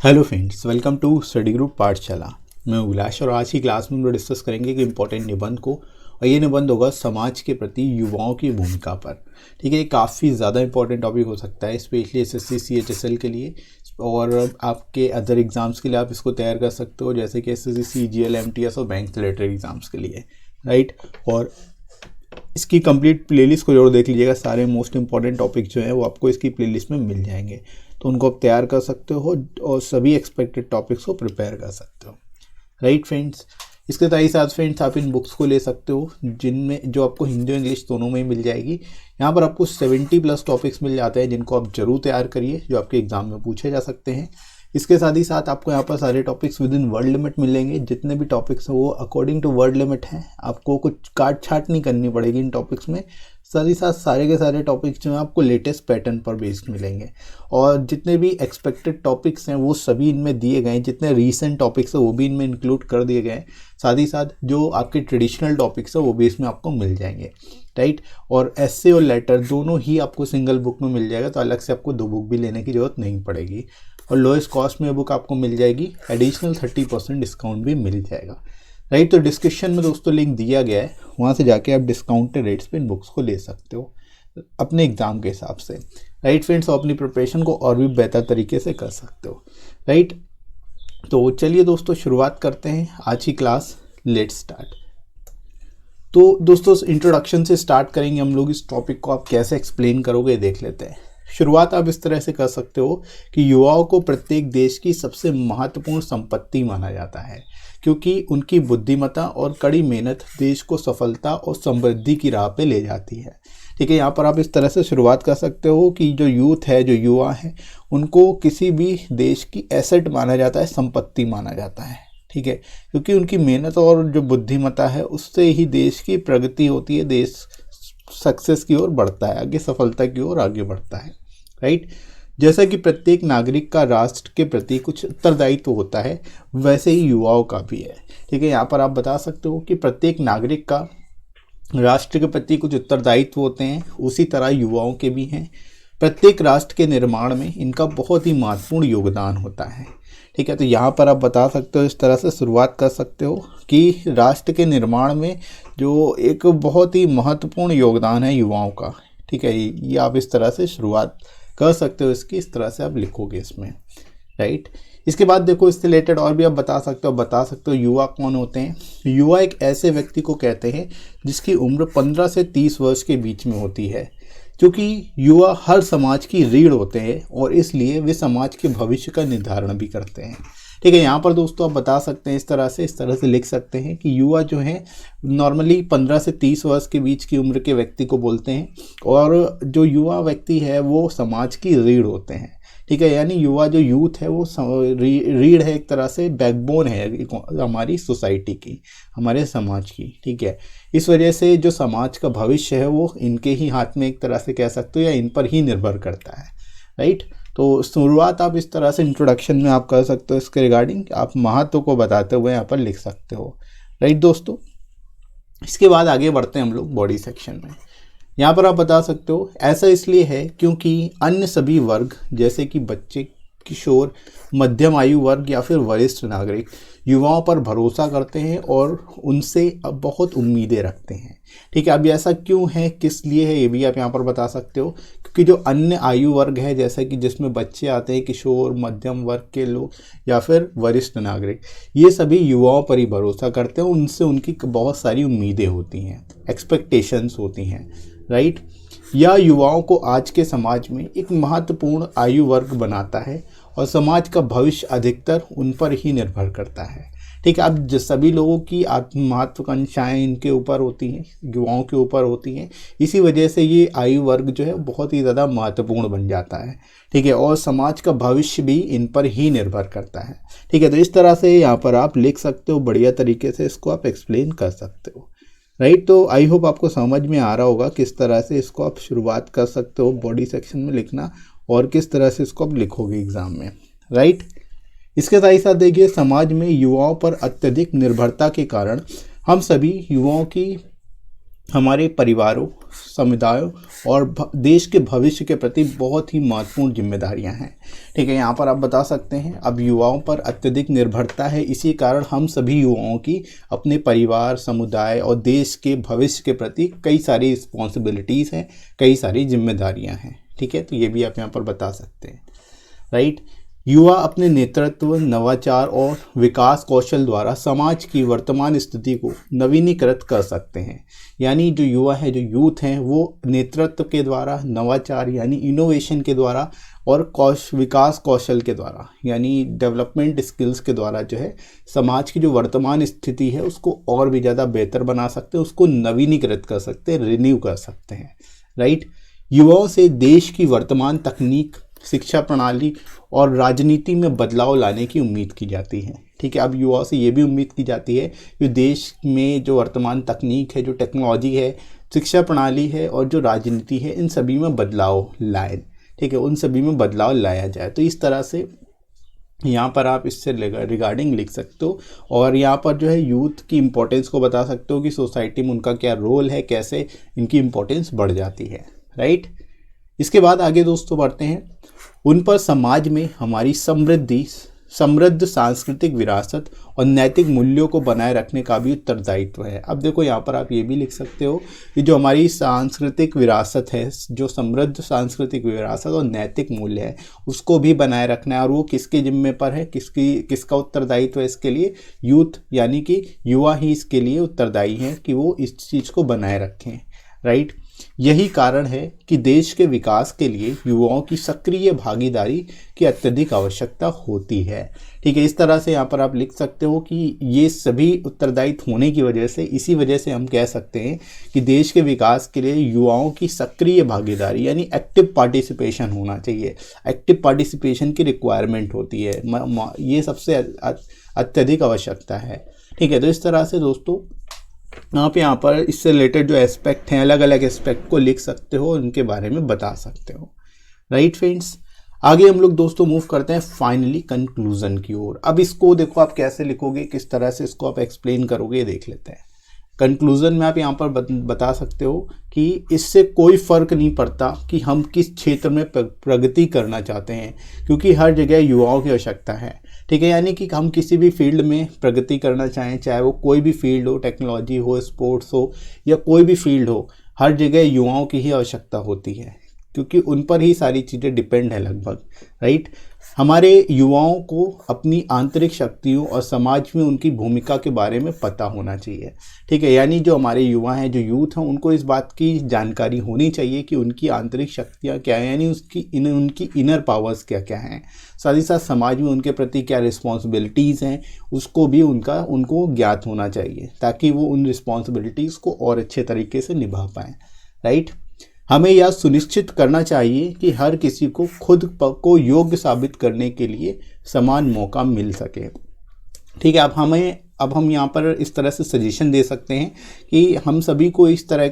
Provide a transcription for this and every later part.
Hello friends, welcome to study group Pathshala. मैं उल्लास और आज की क्लास में हम लोग डिस्कस करेंगे कि इम्पोर्टेंट निबंध को, और ये निबंध होगा समाज के प्रति युवाओं की भूमिका पर। ठीक है, ये काफ़ी ज़्यादा इंपॉर्टेंट टॉपिक हो सकता है, स्पेशली एसएससी सीएचएसएल के लिए और आपके अदर एग्ज़ाम्स के लिए आप इसको तैयार कर सकते हो, जैसे कि एसएससी सीजीएल एमटीएस और बैंक रिलेटेड एग्ज़ाम्स के लिए, राइट। और इसकी कंप्लीट प्लेलिस्ट को जरूर देख लीजिएगा, सारे मोस्ट इंपॉर्टेंट टॉपिक जो हैं वो आपको इसकी प्लेलिस्ट में मिल जाएंगे, तो उनको आप तैयार कर सकते हो और सभी एक्सपेक्टेड टॉपिक्स को प्रिपेयर कर सकते हो, राइट फ्रेंड्स। इसके साथ ही साथ फ्रेंड्स आप इन बुक्स को ले सकते हो, जिनमें जो आपको हिंदी और इंग्लिश दोनों में ही मिल जाएगी। यहाँ पर आपको 70+ टॉपिक्स मिल जाते हैं, जिनको आप जरूर तैयार करिए, जो आपके एग्जाम में पूछे जा सकते हैं। इसके साथ ही साथ आपको यहाँ पर सारे topics with in word limit मिलेंगे। जितने भी टॉपिक्स हैं वो अकॉर्डिंग टू वर्ड लिमिट हैं, आपको कुछ काट छाट नहीं करनी पड़ेगी इन टॉपिक्स में। साथ ही साथ सारे के सारे टॉपिक्स जो हैं आपको लेटेस्ट पैटर्न पर बेस्ड मिलेंगे, और जितने भी एक्सपेक्टेड टॉपिक्स हैं वो सभी इनमें दिए गए हैं। जितने रीसेंट टॉपिक्स हैं वो भी इनमें इंक्लूड कर दिए गए हैं। साथ ही साथ जो आपके ट्रेडिशनल टॉपिक्स हैं वो भी इसमें आपको मिल जाएंगे, राइट। और एस्से और लेटर दोनों ही आपको सिंगल बुक में मिल जाएगा, तो अलग से आपको 2 बुक भी लेने की ज़रूरत नहीं पड़ेगी। और लोएस्ट कॉस्ट में बुक आपको मिल जाएगी, एडिशनल 30% डिस्काउंट भी मिल जाएगा, राइट। तो डिस्क्रिप्शन में दोस्तों लिंक दिया गया है, वहाँ से जाके आप डिस्काउंटेड रेट्स पे इन बुक्स को ले सकते हो अपने एग्ज़ाम के हिसाब से, राइट फ्रेंड्स। और अपनी प्रिपरेशन को और भी बेहतर तरीके से कर सकते हो, राइट। तो चलिए दोस्तों शुरुआत करते हैं आज की क्लास। Let's start. तो दोस्तों इंट्रोडक्शन से स्टार्ट करेंगे हम लोग। इस टॉपिक को आप कैसे एक्सप्लेन करोगे देख लेते हैं। शुरुआत आप इस तरह से कर सकते हो कि युवाओं को प्रत्येक देश की सबसे महत्वपूर्ण संपत्ति माना जाता है, क्योंकि उनकी बुद्धिमत्ता और कड़ी मेहनत देश को सफलता और समृद्धि की राह पे ले जाती है। ठीक है, यहाँ पर आप इस तरह से शुरुआत कर सकते हो कि जो यूथ है, जो युवा है, उनको किसी भी देश की एसेट माना जाता है, संपत्ति माना जाता है। ठीक है, क्योंकि उनकी मेहनत और जो बुद्धिमत्ता है उससे ही देश की प्रगति होती है, देश सक्सेस की ओर बढ़ता है, आगे सफलता की ओर आगे बढ़ता है, राइट। जैसा कि प्रत्येक नागरिक का राष्ट्र के प्रति कुछ उत्तरदायित्व होता है, वैसे ही युवाओं का भी है। ठीक है, यहाँ पर आप बता सकते हो कि प्रत्येक नागरिक का राष्ट्र के प्रति कुछ उत्तरदायित्व होते हैं, उसी तरह युवाओं के भी हैं। प्रत्येक राष्ट्र के निर्माण में इनका बहुत ही महत्वपूर्ण योगदान होता है। ठीक है, तो यहाँ पर आप बता सकते हो, इस तरह से शुरुआत कर सकते हो कि राष्ट्र के निर्माण में जो एक बहुत ही महत्वपूर्ण योगदान है युवाओं का। ठीक है, ये आप इस तरह से शुरुआत कर सकते हो इसकी, इस तरह से आप लिखोगे इसमें, राइट। इसके बाद देखो, इससे रिलेटेड और भी आप बता सकते हो युवा कौन होते हैं। युवा एक ऐसे व्यक्ति को कहते हैं जिसकी उम्र 15 से 30 वर्ष के बीच में होती है, क्योंकि युवा हर समाज की रीढ़ होते हैं और इसलिए वे समाज के भविष्य का निर्धारण भी करते हैं। ठीक है, यहाँ पर दोस्तों आप बता सकते हैं इस तरह से लिख सकते हैं कि युवा जो है नॉर्मली 15 से 30 वर्ष के बीच की उम्र के व्यक्ति को बोलते हैं, और जो युवा व्यक्ति है वो समाज की रीढ़ होते हैं। ठीक है, यानी युवा जो यूथ है वो रीढ़ है, एक तरह से बैकबोन है हमारी सोसाइटी की, हमारे समाज की। ठीक है, इस वजह से जो समाज का भविष्य है वो इनके ही हाथ में एक तरह से कह सकते हो, या इन पर ही निर्भर करता है, राइट। तो शुरुआत आप इस तरह से इंट्रोडक्शन में आप कर सकते हो, इसके रिगार्डिंग आप महत्व को बताते हुए यहाँ पर लिख सकते हो, राइट दोस्तों। इसके बाद आगे बढ़ते हैं हम लोग बॉडी सेक्शन में। यहाँ पर आप बता सकते हो ऐसा इसलिए है क्योंकि अन्य सभी वर्ग जैसे कि बच्चे, किशोर, मध्यम आयु वर्ग या फिर वरिष्ठ नागरिक युवाओं पर भरोसा करते हैं और उनसे अब बहुत उम्मीदें रखते हैं। ठीक है, अब ऐसा क्यों है, किस लिए है, ये भी आप यहाँ पर बता सकते हो। क्योंकि जो अन्य आयु वर्ग है, जैसे कि जिसमें बच्चे आते हैं, किशोर, मध्यम वर्ग के लोग या फिर वरिष्ठ नागरिक, ये सभी युवाओं पर ही भरोसा करते हैं, उनसे उनकी बहुत सारी उम्मीदें होती हैं, एक्सपेक्टेशंस होती हैं, राइट। यह युवाओं को आज के समाज में एक महत्वपूर्ण आयु वर्ग बनाता है और समाज का भविष्य अधिकतर उन पर ही निर्भर करता है। ठीक है, अब सभी लोगों की महत्वाकांक्षाएं इनके ऊपर होती हैं, युवाओं के ऊपर होती हैं, इसी वजह से ये आयु वर्ग जो है बहुत ही ज़्यादा महत्वपूर्ण बन जाता है। ठीक है, और समाज का भविष्य भी इन पर ही निर्भर करता है। ठीक है, तो इस तरह से यहाँ पर आप लिख सकते हो, बढ़िया तरीके से इसको आप एक्सप्लेन कर सकते हो, राइट। तो आई होप आपको समझ में आ रहा होगा किस तरह से इसको आप शुरुआत कर सकते हो बॉडी सेक्शन में लिखना, और किस तरह से इसको आप लिखोगे एग्जाम में, राइट। इसके साथ ही साथ देखिए, समाज में युवाओं पर अत्यधिक निर्भरता के कारण हम सभी युवाओं की हमारे परिवारों, समुदायों और देश के भविष्य के प्रति बहुत ही महत्वपूर्ण जिम्मेदारियां हैं। ठीक है, यहाँ पर आप बता सकते हैं अब युवाओं पर अत्यधिक निर्भरता है, इसी कारण हम सभी युवाओं की अपने परिवार, समुदाय और देश के भविष्य के प्रति कई सारी रिस्पॉन्सिबिलिटीज़ हैं, कई सारी जिम्मेदारियां हैं। ठीक है, तो ये भी आप यहाँ पर बता सकते हैं। राइट, युवा अपने नेतृत्व, नवाचार और विकास कौशल द्वारा समाज की वर्तमान स्थिति को नवीनीकृत कर सकते हैं। यानी जो युवा है, जो यूथ हैं, वो नेतृत्व के द्वारा, नवाचार यानी इनोवेशन के द्वारा और विकास कौशल के द्वारा यानी डेवलपमेंट स्किल्स के द्वारा जो है समाज की जो वर्तमान स्थिति है उसको और भी ज़्यादा बेहतर बना सकते हैं, उसको नवीनीकृत कर सकते हैं, रिन्यू कर सकते हैं। राइट, युवाओं से देश की वर्तमान तकनीक, शिक्षा प्रणाली और राजनीति में बदलाव लाने की उम्मीद की जाती है। ठीक है, अब युवाओं से ये भी उम्मीद की जाती है कि देश में जो वर्तमान तकनीक है, जो टेक्नोलॉजी है, शिक्षा प्रणाली है और जो राजनीति है, इन सभी में बदलाव लाए। ठीक है, उन सभी में बदलाव लाया जाए। तो इस तरह से यहाँ पर आप इससे रिगार्डिंग लिख सकते हो और यहाँ पर जो है यूथ की इम्पोर्टेंस को बता सकते हो कि सोसाइटी में उनका क्या रोल है, कैसे इनकी इम्पोर्टेंस बढ़ जाती है। राइट, इसके बाद आगे दोस्तों बढ़ते हैं, उन पर समाज में हमारी समृद्ध सांस्कृतिक विरासत और नैतिक मूल्यों को बनाए रखने का भी उत्तरदायित्व है। अब देखो यहाँ पर आप ये भी लिख सकते हो कि जो हमारी सांस्कृतिक विरासत है, जो समृद्ध सांस्कृतिक विरासत और नैतिक मूल्य है, उसको भी बनाए रखना है। और वो किसके जिम्मे पर है, किसका उत्तरदायित्व है इसके लिए? यूथ यानी कि युवा ही इसके लिए उत्तरदायी हैं कि वो इस चीज़ को बनाए रखें। राइट, यही कारण है कि देश के विकास के लिए युवाओं की सक्रिय भागीदारी की अत्यधिक आवश्यकता होती है। ठीक है, इस तरह से यहाँ पर आप लिख सकते हो कि ये सभी उत्तरदायित्व होने की वजह से, इसी वजह से हम कह सकते हैं कि देश के विकास के लिए युवाओं की सक्रिय भागीदारी यानी एक्टिव पार्टिसिपेशन होना चाहिए। एक्टिव पार्टिसिपेशन की रिक्वायरमेंट होती है, ये सबसे अत्यधिक आवश्यकता है। ठीक है, तो इस तरह से दोस्तों आप यहाँ पर इससे रिलेटेड जो एस्पेक्ट हैं, अलग अलग एस्पेक्ट को लिख सकते हो, उनके बारे में बता सकते हो। राइट फ्रेंड्स, आगे हम लोग दोस्तों मूव करते हैं फाइनली कंक्लूजन की ओर। अब इसको देखो आप कैसे लिखोगे, किस तरह से इसको आप एक्सप्लेन करोगे, ये देख लेते हैं। कंक्लूजन में आप यहाँ पर बता सकते हो कि इससे कोई फ़र्क नहीं पड़ता कि हम किस क्षेत्र में प्रगति करना चाहते हैं, क्योंकि हर जगह युवाओं की आवश्यकता है। ठीक है, यानी कि हम किसी भी फील्ड में प्रगति करना चाहें, चाहे वो कोई भी फील्ड हो, टेक्नोलॉजी हो, स्पोर्ट्स हो या कोई भी फील्ड हो, हर जगह युवाओं की ही आवश्यकता होती है, क्योंकि उन पर ही सारी चीज़ें डिपेंड है लगभग। राइट, हमारे युवाओं को अपनी आंतरिक शक्तियों और समाज में उनकी भूमिका के बारे में पता होना चाहिए। ठीक है, यानी जो हमारे युवा हैं, जो यूथ हैं, उनको इस बात की जानकारी होनी चाहिए कि उनकी आंतरिक शक्तियाँ क्या हैं, यानी उनकी इनर पावर्स क्या क्या हैं। साथ ही साथ समाज में उनके प्रति क्या रिस्पॉन्सिबिलिटीज़ हैं, उसको भी उनको ज्ञात होना चाहिए, ताकि वो उन रिस्पॉन्सिबिलिटीज़ को और अच्छे तरीके से निभा पाएँ। राइट, हमें यह सुनिश्चित करना चाहिए कि हर किसी को खुद को योग्य साबित करने के लिए समान मौका मिल सके। ठीक है, अब हम यहाँ पर इस तरह से सजेशन दे सकते हैं कि हम सभी को इस तरह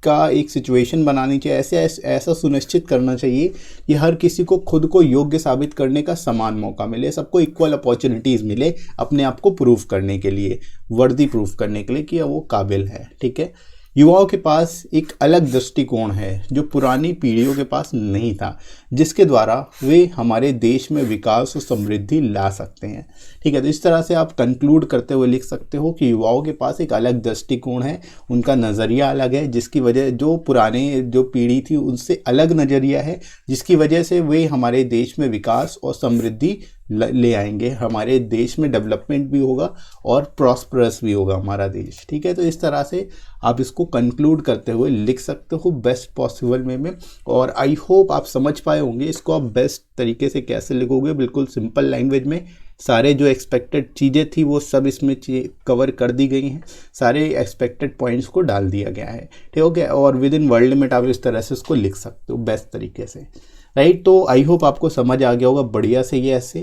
का एक सिचुएशन बनानी चाहिए, ऐसा सुनिश्चित करना चाहिए कि हर किसी को खुद को योग्य साबित करने का समान मौका मिले, सबको इक्वल अपॉर्चुनिटीज़ मिले अपने आप को प्रूव करने के लिए, वर्दी प्रूफ करने के लिए कि वो काबिल है। ठीक है, युवाओं के पास एक अलग दृष्टिकोण है जो पुरानी पीढ़ियों के पास नहीं था, जिसके द्वारा वे हमारे देश में विकास और समृद्धि ला सकते हैं। ठीक है, तो इस तरह से आप कंक्लूड करते हुए लिख सकते हो कि युवाओं के पास एक अलग दृष्टिकोण है, उनका नज़रिया अलग है, जिसकी वजह जो पीढ़ी थी उनसे अलग नज़रिया है, जिसकी वजह से वे हमारे देश में विकास और समृद्धि ले आएंगे। हमारे देश में डेवलपमेंट भी होगा और प्रॉस्परस भी होगा हमारा देश। ठीक है, तो इस तरह से आप इसको कंक्लूड करते हुए लिख सकते हो बेस्ट पॉसिबल वे में। और आई होप आप समझ पाए होंगे इसको आप बेस्ट तरीके से कैसे लिखोगे, बिल्कुल सिंपल लैंग्वेज में। सारे जो एक्सपेक्टेड चीज़ें थी वो सब इसमें कवर कर दी गई हैं, सारे एक्सपेक्टेड पॉइंट्स को डाल दिया गया है। ठीक है, और विद इन वर्ल्ड लिमिट आप इस तरह से इसको लिख सकते हो बेस्ट तरीके से। राइट, तो आई होप आपको समझ आ गया होगा बढ़िया से ये ऐसे।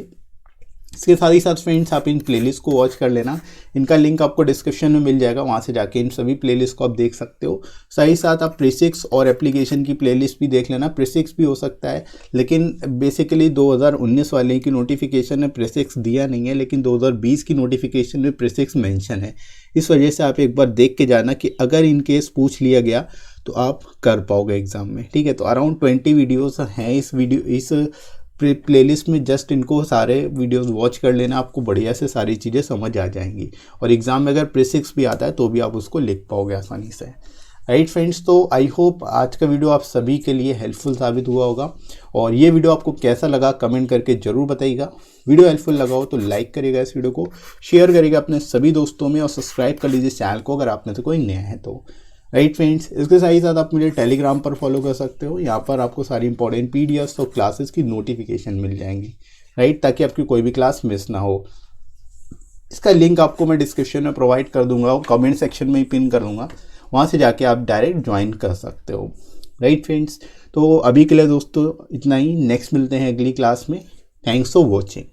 इसके साथ ही साथ फ्रेंड्स आप इन प्लेलिस्ट को वॉच कर लेना, इनका लिंक आपको डिस्क्रिप्शन में मिल जाएगा, वहाँ से जाके इन सभी प्लेलिस्ट को आप देख सकते हो। साथ ही साथ आप प्रीसिक्स और एप्लीकेशन की प्लेलिस्ट भी देख लेना, प्रीसिक्स भी हो सकता है, लेकिन बेसिकली 2019 वाले की नोटिफिकेशन में प्रीसिक्स दिया नहीं है, लेकिन 2020 की नोटिफिकेशन में प्रीसिक्स मेंशन है। इस वजह से आप एक बार देख के जाना कि अगर इन केस पूछ लिया गया तो आप कर पाओगे एग्ज़ाम में, ठीक है। तो अराउंड 20 वीडियोस हैं इस प्लेलिस्ट में, जस्ट इनको सारे वीडियोस वॉच कर लेना, आपको बढ़िया से सारी चीज़ें समझ आ जाएंगी, और एग्ज़ाम में अगर प्रीसिक्स भी आता है तो भी आप उसको लिख पाओगे आसानी से। राइट फ्रेंड्स, तो आई होप आज का वीडियो आप सभी के लिए हेल्पफुल साबित हुआ होगा, और ये वीडियो आपको कैसा लगा कमेंट करके ज़रूर बताइएगा। वीडियो हेल्पफुल लगा हो तो लाइक करिएगा, इस वीडियो को शेयर करिएगा अपने सभी दोस्तों में, और सब्सक्राइब कर लीजिए चैनल को अगर आप में से कोई नया है तो। राइट फ्रेंड्स, इसके साथ ही साथ आप मुझे टेलीग्राम पर फॉलो कर सकते हो, यहाँ पर आपको सारी इंपॉर्टेंट पीडीएफ्स और क्लासेस की नोटिफिकेशन मिल जाएंगी, राइट, ताकि आपकी कोई भी क्लास मिस ना हो। इसका लिंक आपको मैं डिस्क्रिप्शन में प्रोवाइड कर दूंगा और कमेंट सेक्शन में ही पिन कर दूंगा, वहाँ से जाके आप डायरेक्ट ज्वाइन कर सकते हो। राइट फ्रेंड्स, तो अभी के लिए दोस्तों इतना ही, नेक्स्ट मिलते हैं अगली क्लास में। Thanks for watching.